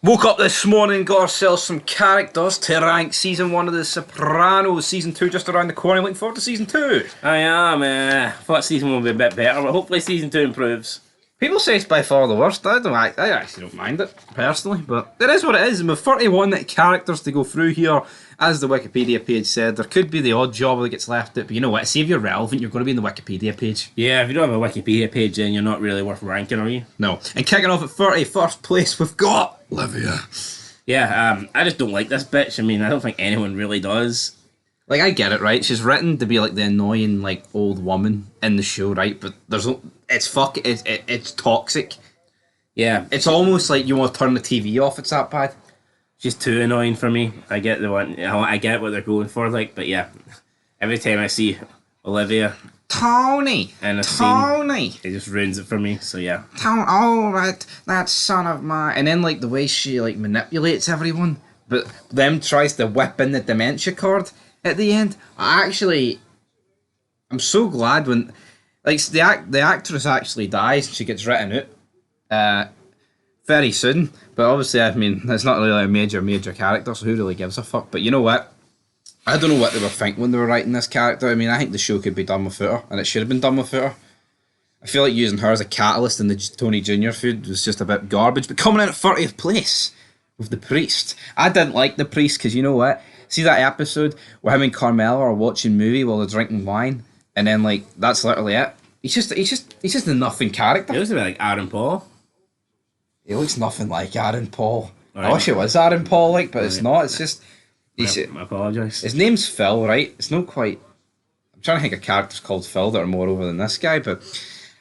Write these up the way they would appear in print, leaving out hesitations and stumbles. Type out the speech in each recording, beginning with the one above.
Woke up this morning, got ourselves some characters to rank season 1 of the Sopranos. Season 2 just around the corner. Looking forward to season 2. I am. Thought season 1 would be a bit better, but hopefully season 2 improves. People say it's by far the worst. I actually don't mind it, personally, but it is what it is. And with 31 characters to go through here, as the Wikipedia page said, there could be the odd job that gets left out, but you know what? See, if you're relevant, you're going to be in the Wikipedia page. Yeah, if you don't have a Wikipedia page, then you're not really worth ranking, are you? No. And kicking off at 31st place, we've got Olivia. Yeah, I just don't like this bitch. I mean, I don't think anyone really does. Like, I get it, right? She's written to be like the annoying, like, old woman in the show, right? But it's toxic. Yeah. It's almost like you want to turn the TV off. It's that bad. She's too annoying for me. I get the one. I get what they're going for, like, but yeah. Every time I see Olivia Tony, in a Tony, scene, it just ruins it for me. So yeah. Tony, oh, that son of mine. And then like the way she like manipulates everyone, but then tries to whip in the dementia card at the end. I'm so glad when, like, the actress actually dies. She gets written out very soon. But obviously, I mean, it's not really a major character, so who really gives a fuck? But you know what? I don't know what they were thinking when they were writing this character. I mean, I think the show could be done without her, and it should have been done without her. I feel like using her as a catalyst in the Tony Jr. feud was just a bit garbage. But coming in at 30th place with the priest. I didn't like the priest because you know what? See that episode where him and Carmela are watching a movie while they're drinking wine, and then like that's literally it. He's just a nothing character. He looks a bit like Aaron Paul. He looks nothing like Aaron Paul. Right. I wish it was Aaron Paul, like, but it's not. It's just I apologise. His name's Phil, right? It's not quite. I'm trying to think of characters called Phil that are more over than this guy, but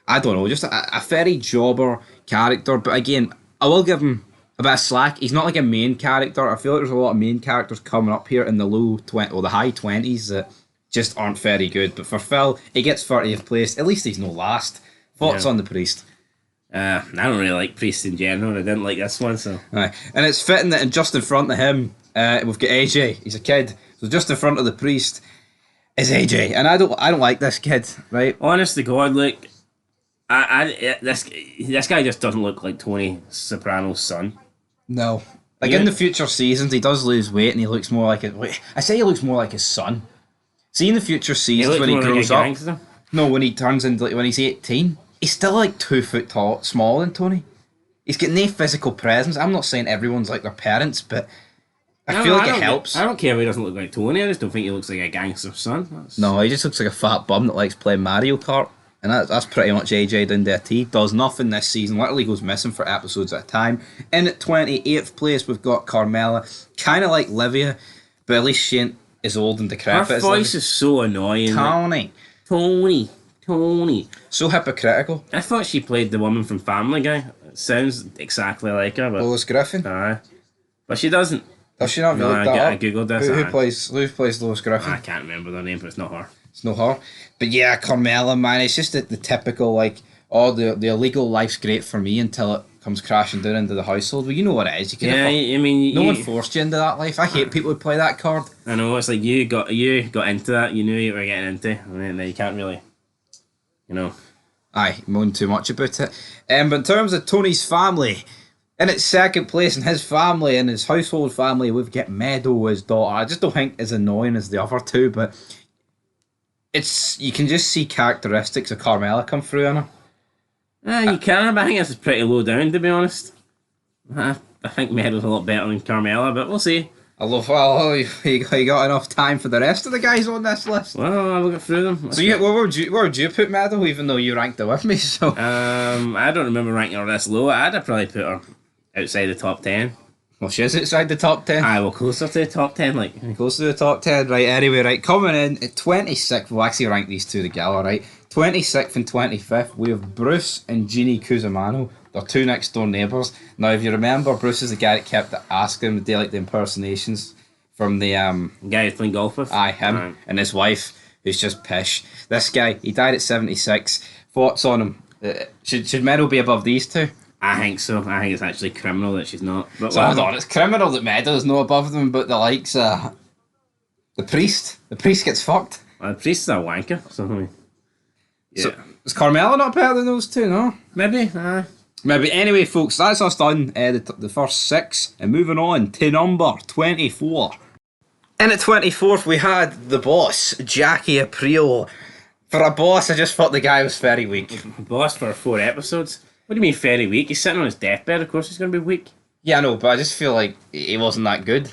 I don't know. Just a very jobber character. But again, I will give him a bit of slack. He's not like a main character. I feel like there's a lot of main characters coming up here in the the high 20s that just aren't very good. But for Phil, he gets 30th place. At least he's no last. Thoughts on the priest? I don't really like priests in general. I didn't like this one, so. Aye. And it's fitting that just in front of him, we've got AJ. He's a kid, so just in front of the priest is AJ, and I don't like this kid, right? Honest to God, look, this guy just doesn't look like Tony Soprano's son. No, like in the future seasons, he does lose weight, and he looks more like I say he looks more like his son. See, in the future seasons when he grows up, no, when he turns into when he's 18. He's still like 2 foot tall, smaller than Tony. He's got no physical presence. I'm not saying everyone's like their parents, but I feel like it helps. I don't care if he doesn't look like Tony. I just don't think he looks like a gangster's son. No, he just looks like a fat bum that likes playing Mario Kart. And that's pretty much AJ down there. He does nothing this season. Literally goes missing for episodes at a time. In at 28th place, we've got Carmela. Kind of like Olivia, but at least she ain't as old and decrepit. Her voice is so annoying. Tony. So hypocritical. I thought she played the woman from Family Guy. It sounds exactly like her. But, Lois Griffin? But she doesn't. Does she not? No, I googled this. Who plays Lois Griffin? I can't remember their name, but it's not her. It's not her. But yeah, Carmela, man, it's just the typical, like, oh, the illegal life's great for me until it comes crashing down into the household. Well, you know what it is. No one forced you into that life. I hate people who play that card. I know, it's like you got into that, you knew you were getting into, and then you can't really, Aye, moan too much about it. But in terms of Tony's family, in its second place in his family, in his household family, we've got Meadow, his daughter. I just don't think as annoying as the other two, but you can just see characteristics of Carmela come through in her. You can, but I think this is pretty low down, to be honest. I think Meadow's a lot better than Carmela, but we'll see. You got enough time for the rest of the guys on this list? Well, I'll get through them. So where would you put Meadow, even though you ranked her with me? So I don't remember ranking her this low. I'd have probably put her outside the top 10. Well, she is outside the top 10. Aye, well, closer to the top 10, like. Closer to the top 10, right, anyway, right, coming in at 26th, we'll actually rank these two together, right, 26th and 25th, we have Bruce and Jeannie Cusimano. They're two next door neighbours. Now, if you remember, Bruce is the guy that kept asking him to do like the impersonations from the guy he's playing golf with. Aye, him. Right. And his wife, who's just pish. This guy, he died at 76. Thoughts on him? Should Meadow be above these two? I think so. I think it's actually criminal that she's not. But so hold on, it's criminal that Meadow's no above them, but the likes the priest. The priest gets fucked. Well, the priest's a wanker, so I mean, yeah. So, is Carmela not better than those two? No, maybe. Maybe anyway, folks, that's us done. The first 6, and moving on to number 24. And at 24th, we had the boss, Jackie Aprile. For a boss, I just thought the guy was very weak. Boss for 4 episodes? What do you mean very weak? He's sitting on his deathbed, of course he's going to be weak. Yeah, I know, but I just feel like he wasn't that good.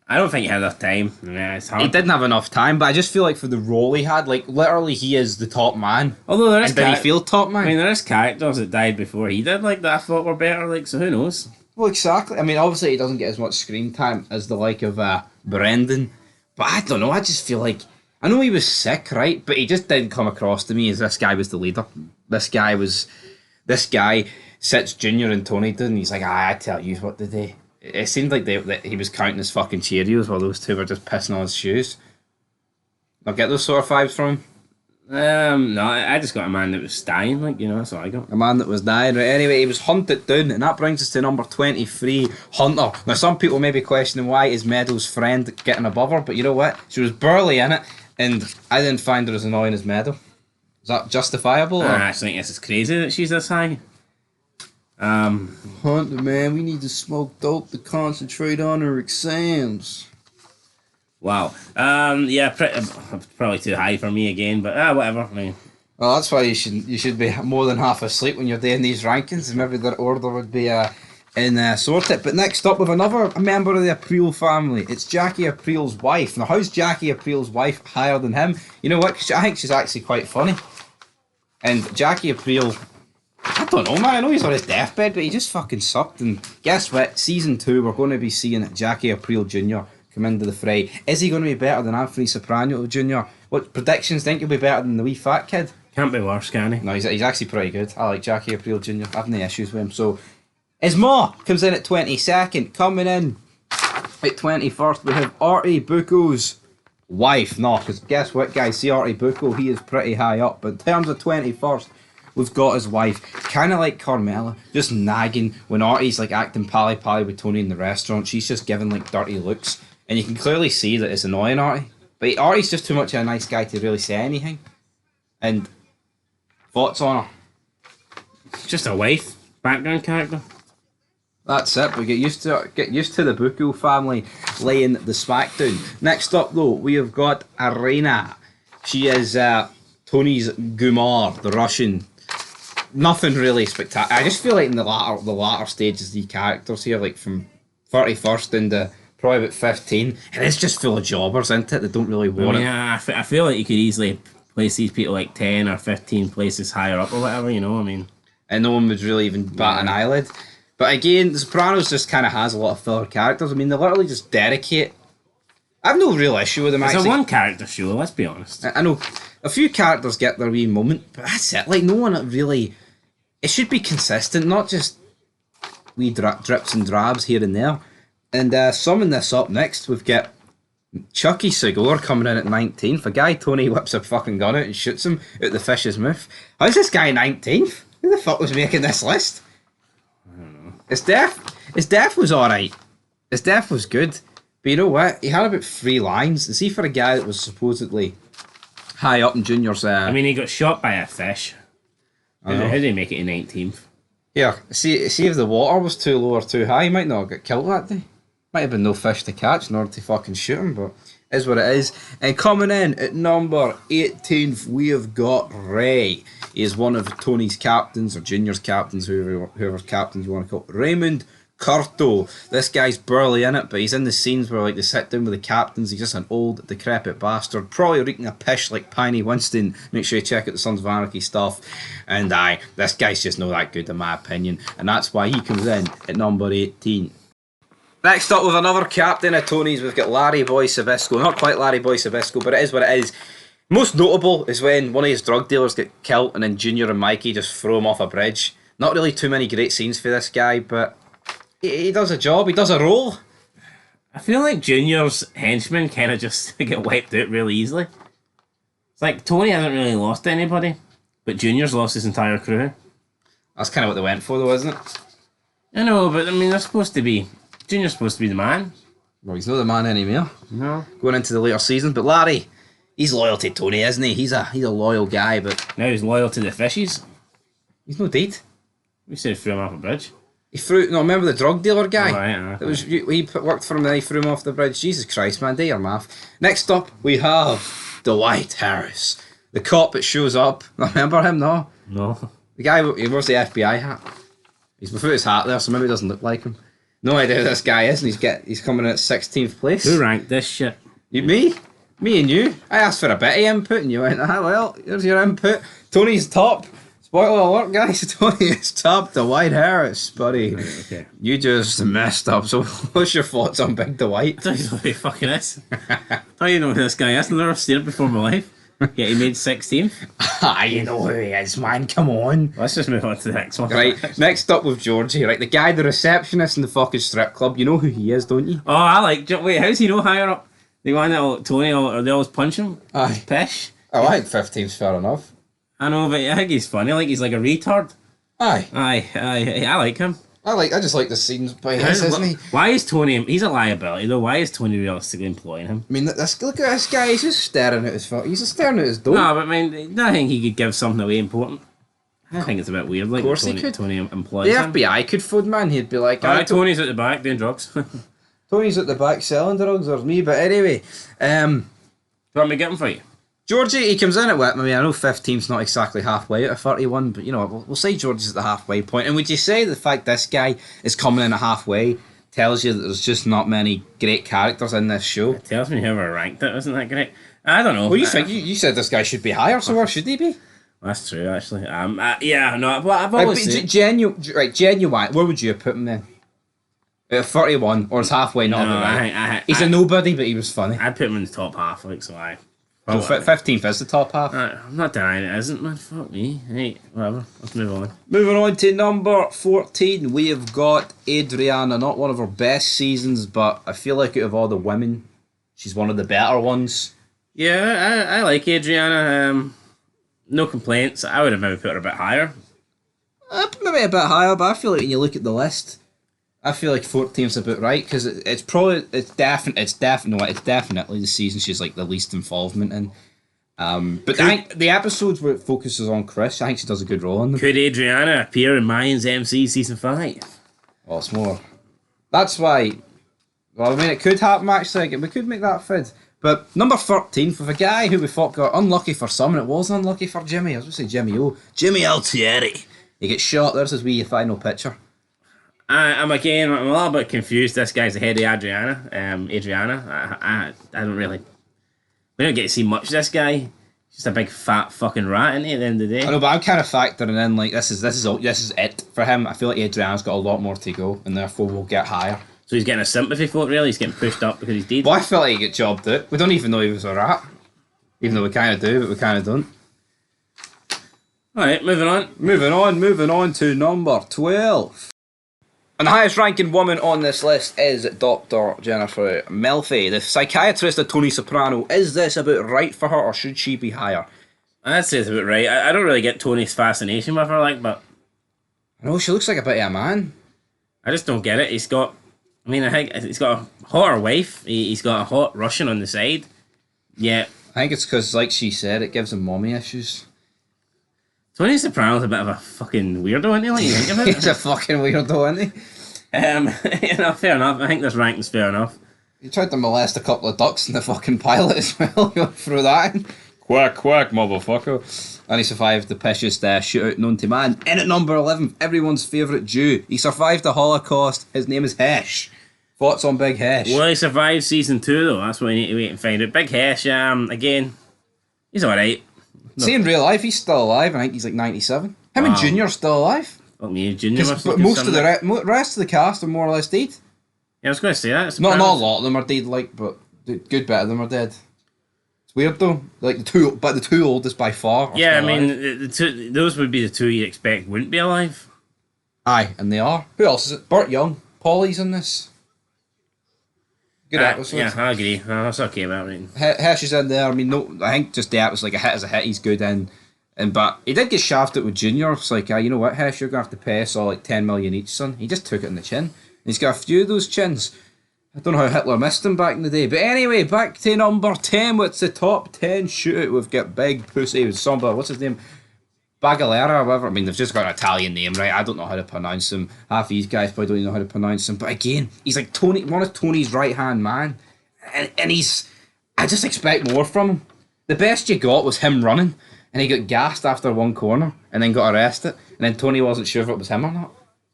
I don't think he had enough time. Yeah, it's hard. He didn't have enough time, but I just feel like for the role he had, like, literally he is the top man. Although there is... And did he feel top man? I mean, there is characters that died before he did, like, that I thought were better, like, so who knows? Well, exactly. I mean, obviously he doesn't get as much screen time as the like of Brendan, but I don't know, I just feel like... I know he was sick, right? But he just didn't come across to me as this guy was the leader. This guy sits Junior and Tony down, and he's like, I tell you what to do. It seemed like that he was counting his fucking Cheerios while those two were just pissing on his shoes. I'll get those sort of vibes from him. No, I just got a man that was dying, like, you know, that's what I got. A man that was dying. Right, anyway, he was hunted down, and that brings us to number 23, Hunter. Now, some people may be questioning why is Meadows' friend getting above her, but you know what? She was barely in it, and I didn't find her as annoying as Meadow. Is that justifiable? Or? I actually think this is crazy that she's this high. Hunter, man, we need to smoke dope to concentrate on our exams. Wow. Yeah, probably too high for me again, but whatever. I mean, well, that's why you should be more than half asleep when you're doing these rankings, and maybe their order would be sorted. But next up, with another member of the Aprile family, it's Jackie Aprile's wife. Now, how's Jackie Aprile's wife higher than him? You know what? I think she's actually quite funny. And Jackie Aprile, I don't know, man. I know he's on his deathbed, but he just fucking sucked. And guess what? Season 2, we're going to be seeing Jackie Aprile Jr. come into the fray. Is he going to be better than Anthony Soprano Jr.? What predictions think he'll be better than the wee fat kid? Can't be worse, can he? No, he's actually pretty good. I like Jackie Aprile Jr. I have no issues with him. So, his ma comes in at 22nd. Coming in at 21st, we have Artie Bucco's wife. No, because guess what, guys? See Artie Bucco, he is pretty high up. But in terms of 21st, we've got his wife, kind of like Carmela, just nagging when Artie's like acting pally-pally with Tony in the restaurant. She's just giving like dirty looks. And you can clearly see that it's annoying Artie. But Artie's just too much of a nice guy to really say anything. And thoughts on her? Just a wife, background character. That's it. We get used to the Bucco family laying the smackdown. Next up, though, we have got Arena. She is Tony's Gumar, the Russian. Nothing really spectacular. I just feel like in the latter stages, the characters here, like from 31st into probably about 15, and it's just full of jobbers, isn't it? They don't really want it. Yeah, I feel like you could easily place these people like 10 or 15 places higher up or whatever, you know, I mean. And no one would really even bat an eyelid. But again, The Sopranos just kind of has a lot of filler characters. I mean, they literally just dedicate... I have no real issue with them, actually. It's a one-character show, let's be honest. I know a few characters get their wee moment, but that's it. Like, no one really... It should be consistent, not just wee drips and drabs here and there. And summing this up next, we've got Chucky Segura coming in at 19th. A guy Tony whips a fucking gun out and shoots him out the fish's mouth. How's this guy 19th? Who the fuck was making this list? I don't know. His death was alright. His death was good. But you know what? He had about 3 lines. And see, for a guy that was supposedly high up in Junior's... I mean, he got shot by a fish. How did he make it in 19th? Yeah, see if the water was too low or too high, he might not have got killed that day. Might have been no fish to catch in order to fucking shoot him, but it is what it is. And coming in at number 18th, we have got Ray. He is one of Tony's captains, or Junior's captains, whoever's captains you want to call it. Raymond Curto. This guy's barely in it, but he's in the scenes where like they sit down with the captains. He's just an old, decrepit bastard, probably reeking a pish like Piney Winston. Make sure you check out the Sons of Anarchy stuff. And this guy's just not that good in my opinion, and that's why he comes in at number 18. Next up with another captain of Tony's, we've got Larry Boyce Sabisco. Not quite Larry Boyce Sabisco, but it is what it is. Most notable is when one of his drug dealers get killed and then Junior and Mikey just throw him off a bridge. Not really too many great scenes for this guy, but he does a job, he does a role. I feel like Junior's henchmen kind of just get wiped out really easily. It's like Tony hasn't really lost anybody, but Junior's lost his entire crew. That's kind of what they went for though, isn't it? I know, but I mean, they're supposed to be... Junior's supposed to be the man. Well, he's not the man anymore. No. Going into the later seasons, but Larry, he's loyal to Tony, isn't he? He's a loyal guy, but... Now he's loyal to the fishies. He's no dead. We said threw him off a bridge. He threw. No, remember the drug dealer guy? Right. That was he worked for him, and then he threw him off the bridge. Jesus Christ, man, do your math. Next up, we have Dwight Harris, the cop that shows up. Remember him? No. No. The guy he wears the FBI hat. He's without his hat there, so maybe he doesn't look like him. No idea who this guy is, and he's coming in at 16th place. Who ranked this shit? Me and you. I asked for a bit of input, and you went, well, here's your input. Tony's top. Spoiler alert, guys. Tony is top. Dwight Harris, buddy. Right, okay. You just messed up. So, what's your thoughts on Big Dwight? I don't know who he fucking is. I don't even know who this guy is. I've never seen him before in my life. Yeah, he made 16th. You know who he is, man. Come on. Let's just move on to the next one. Right, next up with Georgie. Right, the guy, the receptionist in the fucking strip club. You know who he is, don't you? Oh, I like. Wait, how's he no higher up? The one that Tony or they always punch him? Aye. Pish? Oh, I think 15's fair enough. I know, but I think he's funny. Like he's like a retard. Aye. I like him. I just like the scenes by this, isn't he? Why is Tony? He's a liability though. Why is Tony realistically employing him? I mean, look at this guy. He's just staring at his phone. He's just staring at his door. No, but I mean, I think he could give something away important. I think it's a bit weird. Like, of course Tony, he could. Tony employs The him. FBI could phone, man. He'd be like, Tony's at the back doing drugs. Tony's at the back selling drugs, or me. But anyway, Do you want me to get him for you? Georgie, he comes in at Whitman. I mean, I know 15's not exactly halfway out of 31, but you know, we'll say Georgie's at the halfway point. And would you say the fact this guy is coming in at halfway tells you that there's just not many great characters in this show? It tells me whoever ranked it isn't that great. I don't know. Well, you think you said this guy should be higher, so where should he be? That's true, actually. Yeah, no, but I've always said... Genuine. Where would you have put him then? 31, or is halfway not right? He's a nobody, but he was funny. I'd put him in the top half, like, so I... So 15th is the top half. I'm not denying it isn't, man. Fuck me. Hey, whatever. Let's move on. Moving on to number 14, we have got Adriana. Not one of her best seasons, but I feel like out of all the women, she's one of the better ones. Yeah, I like Adriana. No complaints. I would have maybe put her a bit higher. Maybe a bit higher, but I feel like when you look at the list, I feel like 14th's about right, because it's definitely the season she's like the least involvement in. But I think the episodes where it focuses on Chris, I think she does a good role in them. Could Adriana appear in Mayans MC season 5? Lots more. That's why. Well, I mean, it could happen actually. We could make that fid. But number 13 with a guy who we thought got unlucky for some, and it was unlucky for Jimmy. I was going to say Jimmy O. Jimmy Altieri. He gets shot. There's his wee final picture. I'm a little bit confused. This guy's ahead of Adriana. I don't really. We don't get to see much of this guy. He's just a big fat fucking rat, isn't he? At the end of the day. I know, but I'm kind of factoring in like this is it for him. I feel like Adriana's got a lot more to go, and therefore we'll get higher. So he's getting a sympathy vote, really. He's getting pushed up because he's dead. Well, I felt like he get jobbed out. We don't even know he was a rat, even though we kind of do, but we kind of don't. All right, moving on. Moving on to number 12. And the highest ranking woman on this list is Dr. Jennifer Melfi, the psychiatrist of Tony Soprano. Is this about right for her, or should she be higher? I'd say it's about right. I don't really get Tony's fascination with her, like, but... I know, she looks like a bit of a man. I just don't get it. I think he's got a hotter wife. He's got a hot Russian on the side. Yeah. I think it's because, like she said, it gives him mommy issues. Tony Soprano's a bit of a fucking weirdo, isn't he? Like, you think of it? He's a fucking weirdo, isn't he? Fair enough. I think this ranking's fair enough. He tried to molest a couple of ducks in the fucking pilot as well. You threw that in. Quack, quack, motherfucker. And he survived the pishest shootout known to man. In at number 11, everyone's favourite Jew. He survived the Holocaust. His name is Hesh. Thoughts on Big Hesh? Well, he survived season 2, though. That's what we need to wait and find out. Big Hesh, again, he's alright. See, in real life, he's still alive. I think he's like 97. Him and Junior's still alive. Fuck me, Junior must But most of the rest of the cast are more or less dead. Yeah, I was going to say that. Not a lot of them are dead, like, but the good bit of them are dead. It's weird though. Like the two oldest by far. Yeah, I mean, the two, those would be the two you'd expect wouldn't be alive. Aye, and they are. Who else is it? Burt Young. Paulie's in this. Good episode. Yeah, I agree. That's okay about it. Hesh is in there. I mean, no, I think just that was like a hit as a hit. He's good in. But he did get shafted with Junior. It's like, you know what, Hesh, you're going to have to pay us all like 10 million each, son. He just took it in the chin. And he's got a few of those chins. I don't know how Hitler missed him back in the day. But anyway, back to number 10. What's the top 10 shootout? We've got Big Pussy with somebody. What's his name? Bagalera or whatever. I mean, they've just got an Italian name, right? I don't know how to pronounce him. Half of these guys probably don't even know how to pronounce him. But again, he's like one of Tony's right-hand man. And he's... I just expect more from him. The best you got was him running, and he got gassed after one corner, and then got arrested, and then Tony wasn't sure if it was him or not.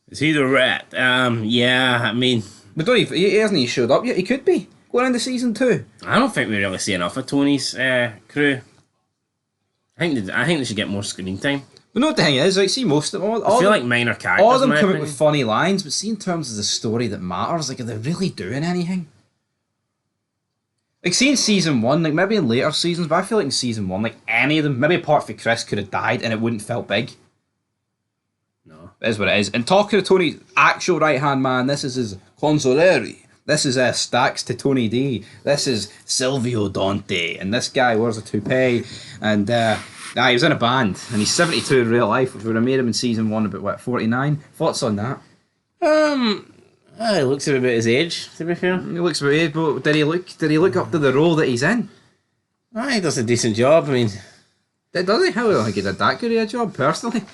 Is he the rat? Yeah, I mean... But don't he hasn't he showed up yet? He could be. Going into season 2. I don't think we really see enough of Tony's crew. I think they should get more screen time. But no, what the thing is, like, see most of them... I feel like minor characters. All of them come out with funny lines, but see in terms of the story that matters, like, are they really doing anything? Like, see in season 1, like, maybe in later seasons, but I feel like in season 1, like, any of them, maybe apart from Chris, could have died and it wouldn't felt big. No. It is what it is. And talking to Tony's actual right-hand man, this is his consigliere. This is Stacks to Tony D. This is Silvio Dante. And this guy wears a toupee. And he was in a band. And he's 72 in real life, which would have made him in season 1 about, what, 49? Thoughts on that? He looks a bit his age, to be fair. He looks about age, but did he look up to the role that he's in? He does a decent job, I mean... Does he? How do I think he did that good of a job, personally?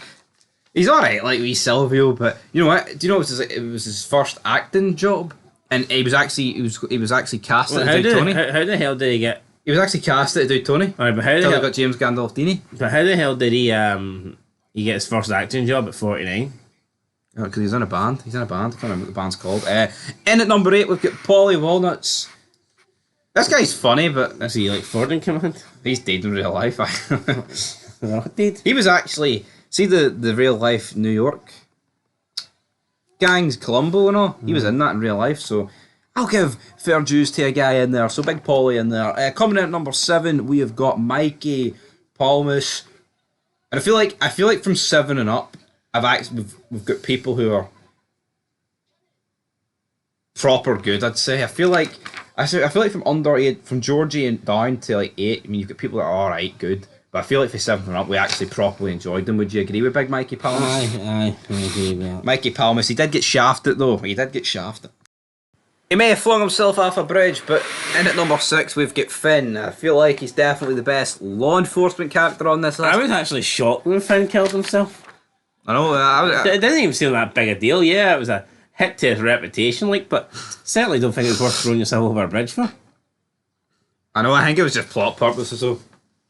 He's alright, like wee Silvio, but you know what? Do you know it was his first acting job? And he was actually casted to do Tony. How the hell did he get? He was actually casted to do Tony. Alright, but how the hell hell got James Gandolfini? But how the hell did he get his first acting job at 49? Because he's in a band. I can't remember what the band's called. In at number 8, we've got Paulie Walnuts. This guy's funny, but Is he like Ford in command? he's dead in real life. What did? He was actually the real life New York gangs, Columbo and all. He was in that in real life, so I'll give fair dues to a guy in there. So big Paulie in there. Coming in at number 7, we have got Mikey Palmas, and I feel like from 7 and up, we've got people who are proper good. I'd say. I feel like from under 8, from Georgie and down to like 8. I mean, you've got people that are all right, good. But I feel like for 7 and up, we actually properly enjoyed them. Would you agree with Big Mikey Palmas? Aye, I agree with that. Mikey Palmas, he did get shafted though. He may have flung himself off a bridge, but in at number 6, we've got Finn. I feel like he's definitely the best law enforcement character on this list. I was actually shocked when Finn killed himself. I know. It didn't even seem that big a deal. Yeah, it was a hit to his reputation, but certainly don't think it's worth throwing yourself over a bridge for. I know. I think it was just plot purposes, so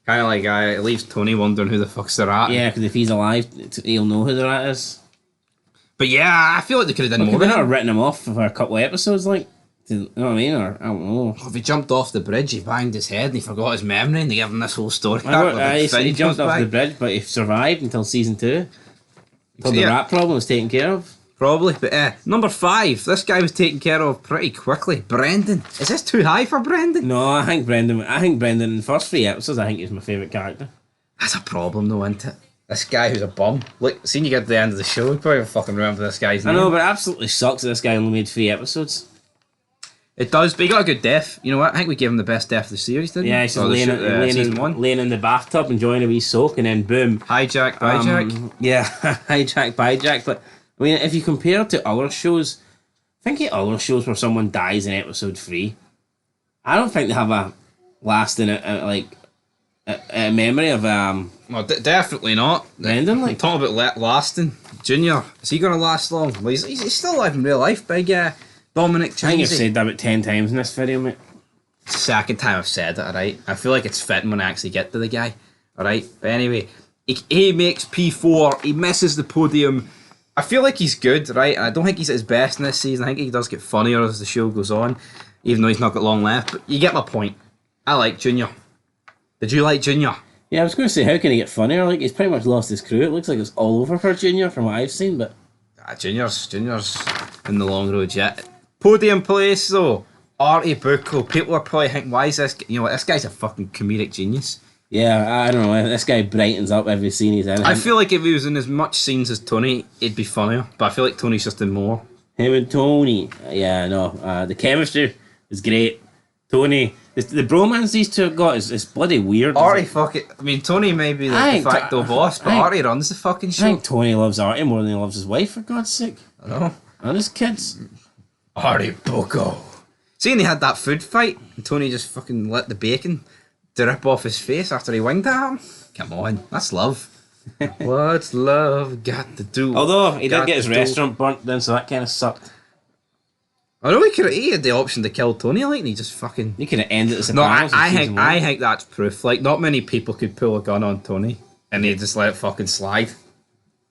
kind of like it leaves Tony wondering who the fuck's the rat. Yeah, because if he's alive, he'll know who the rat is. But yeah, I feel like they could have done more. They not written him off for a couple of episodes, you know what I mean? Or I don't know. If he jumped off the bridge, he banged his head and he forgot his memory, and they gave him this whole story. He jumped off the bridge, but he survived until season 2. Until the rat problem was taken care of. Probably, but number 5, this guy was taken care of pretty quickly. Brendan. Is this too high for Brendan? No, I think Brendan in the first 3 episodes, I think he's my favourite character. That's a problem though, isn't it? This guy who's a bum. Look, seeing you get to the end of the show, you probably fucking remember this guy's name. I know, but it absolutely sucks that this guy only made 3 episodes. It does, but he got a good death. You know what? I think we gave him the best death of the series, didn't we? Yeah, he's just laying in the bathtub, enjoying a wee soak, and then boom. Hijack, byjack. Yeah, hijack, byjack. But, I mean, if you compare it to other shows, think of other shows where someone dies in episode 3. I don't think they have a lasting, a memory of, Well, definitely not. Brendan, I'm talking about lasting. Junior, is he going to last long? Well, he's still alive in real life, big Dominic Chinsey. I think I've said that about 10 times in this video, mate. It's the second time I've said it, alright? I feel like it's fitting when I actually get to the guy, alright? But anyway, he makes P4, he misses the podium. I feel like he's good, right? And I don't think he's at his best in this season. I think he does get funnier as the show goes on, even though he's not got long left. But you get my point. I like Junior. Did you like Junior? Yeah, I was going to say, how can he get funnier? He's pretty much lost his crew. It looks like it's all over for Junior from what I've seen, but... Junior's in the long road yet. Podium place though, Artie Bucco. People are probably thinking, why is this? You know what? This guy's a fucking comedic genius. Yeah, I don't know. This guy brightens up every scene he's in. I feel like if he was in as much scenes as Tony, it'd be funnier. But I feel like Tony's just in more. Him and Tony. Yeah, no. The chemistry is great. Tony, the bromance these two have got is bloody weird. Artie, I mean, Tony may be the de facto boss, but Artie runs the fucking show. I think Tony loves Artie more than he loves his wife, for God's sake. I know. And his kids. Artie Bucco. Seeing they had that food fight, and Tony just fucking let the bacon drip off his face after he winged at him. Come on, that's love. What's love got to do? Although he did got get his to do? restaurant burnt down, so that kind of sucked. I know he had the option to kill Tony, like, and he just fucking. You could have ended the No, Sopranos. I think that's proof. Like, not many people could pull a gun on Tony, and he just let it fucking slide.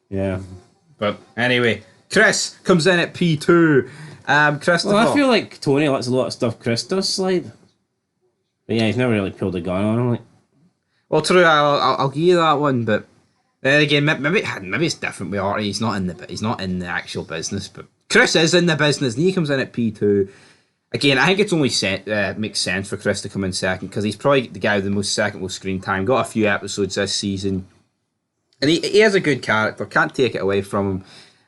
Yeah. But anyway, Chris comes in at P2. Christopher. Well, I feel like Tony lets a lot of stuff Chris does slide. But yeah, he's never really pulled a gun on him. Like. Well, true. I'll give you that one, but then again, maybe it's different with Artie. He's not in the actual business, but Chris is in the business, and he comes in at P2. Again, I think it's only makes sense for Chris to come in second because he's probably the guy with the most screen time. Got a few episodes this season, and he has a good character. Can't take it away from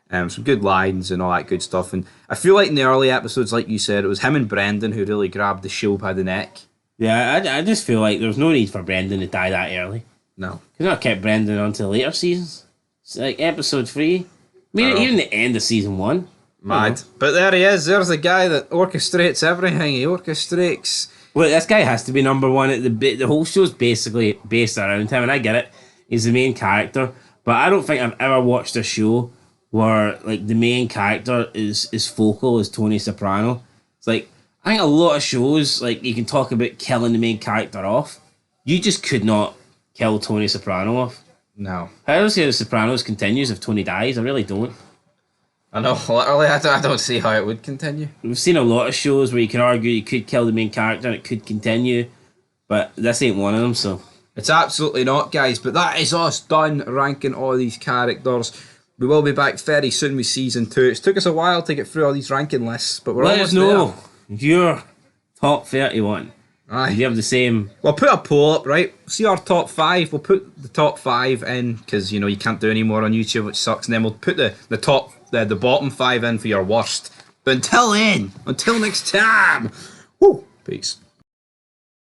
him. Some good lines and all that good stuff. And I feel like in the early episodes, like you said, it was him and Brendan who really grabbed the show by the neck. Yeah, I just feel like there was no need for Brendan to die that early. No. Could not kept Brendan on to later seasons. It's like episode 3. I mean, even the end of season 1. Mad. But there he is. There's a guy that orchestrates everything. He orchestrates. Well, this guy has to be number one. The whole show's basically based around him, and I get it. He's the main character. But I don't think I've ever watched a show where like the main character is focal as Tony Soprano. It's like, I think a lot of shows, like, you can talk about killing the main character off. You just could not kill Tony Soprano off. No. I don't see how The Sopranos continues if Tony dies. I really don't. I know, literally, I don't see how it would continue. We've seen a lot of shows where you can argue you could kill the main character and it could continue, but this ain't one of them, so... It's absolutely not, guys, but that is us done ranking all these characters. We will be back very soon with Season 2. It's took us a while to get through all these ranking lists, but we're Let us almost know there. your top 31. Aye. Do you have the same... We'll put a poll up, right? See our top 5. We'll put the top 5 in, because, you know, you can't do any more on YouTube, which sucks, and then we'll put the bottom 5 in for your worst. But until then, until next time, woo, peace.